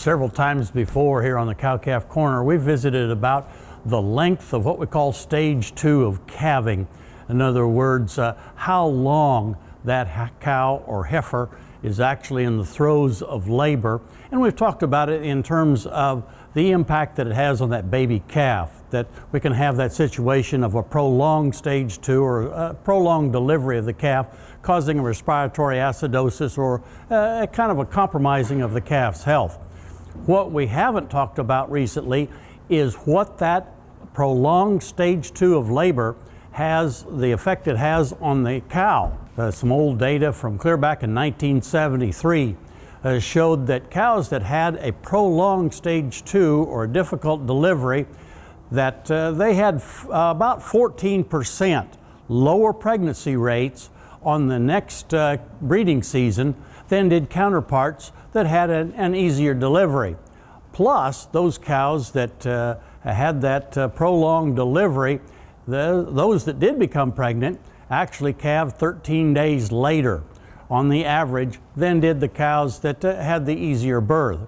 Several times before here on the Cow-Calf Corner, we visited about the length of what we call stage 2 of calving. In other words, how long that cow or heifer is actually in the throes of labor. And we've talked about it in terms of the impact that it has on that baby calf, that we can have that situation of a prolonged stage 2 or a prolonged delivery of the calf causing a respiratory acidosis or a kind of a compromising of the calf's health. What we haven't talked about recently is what that prolonged stage 2 of labor has, the effect it has on the cow. Some old data from clear back in 1973 showed that cows that had a prolonged stage 2 or a difficult delivery, that they had about 14% lower pregnancy rates on the next breeding season than did counterparts that had an easier delivery. Plus, those cows that had that prolonged delivery, those that did become pregnant actually calved 13 days later on the average than did the cows that had the easier birth.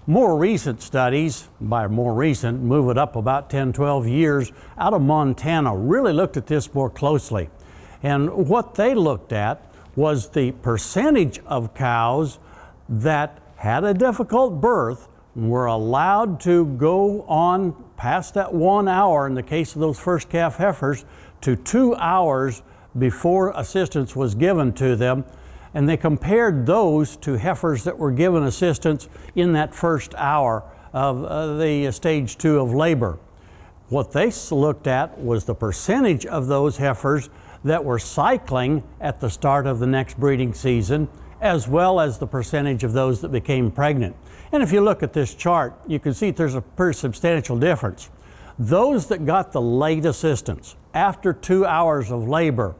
More recent studies, by more recent, move it up about 10-12 years, out of Montana really looked at this more closely. And what they looked at was the percentage of cows that had a difficult birth and were allowed to go on past that 1 hour, in the case of those first calf heifers, to 2 hours before assistance was given to them. And they compared those to heifers that were given assistance in that first hour of the stage 2 of labor. What they looked at was the percentage of those heifers that were cycling at the start of the next breeding season, as well as the percentage of those that became pregnant. And if you look at this chart, you can see there's a pretty substantial difference. Those that got the late assistance after 2 hours of labor,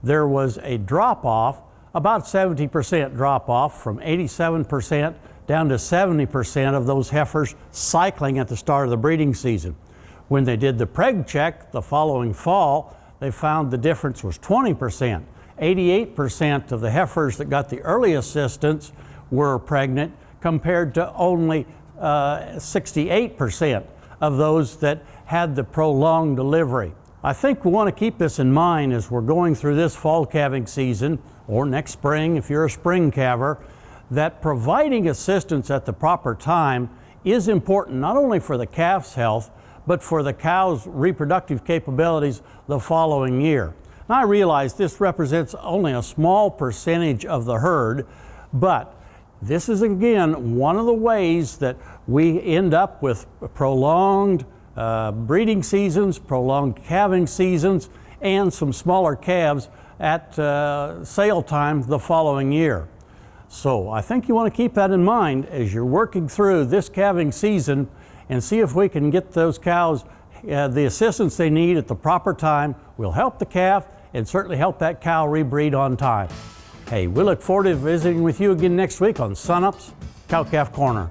there was a drop-off, about 70% drop-off, from 87% down to 70% of those heifers cycling at the start of the breeding season. When they did the preg check the following fall, they found the difference was 20%. 88% of the heifers that got the early assistance were pregnant, compared to only 68% of those that had the prolonged delivery. I think we want to keep this in mind as we're going through this fall calving season, or next spring if you're a spring calver, that providing assistance at the proper time is important not only for the calf's health, but for the cow's reproductive capabilities the following year. Now, I realize this represents only a small percentage of the herd, but this is again one of the ways that we end up with prolonged breeding seasons, prolonged calving seasons, and some smaller calves at sale time the following year. So I think you want to keep that in mind as you're working through this calving season, and see if we can get those cows the assistance they need at the proper time. Will help the calf and certainly help that cow rebreed on time. Hey, we look forward to visiting with you again next week on Sunup's Cow-Calf Corner.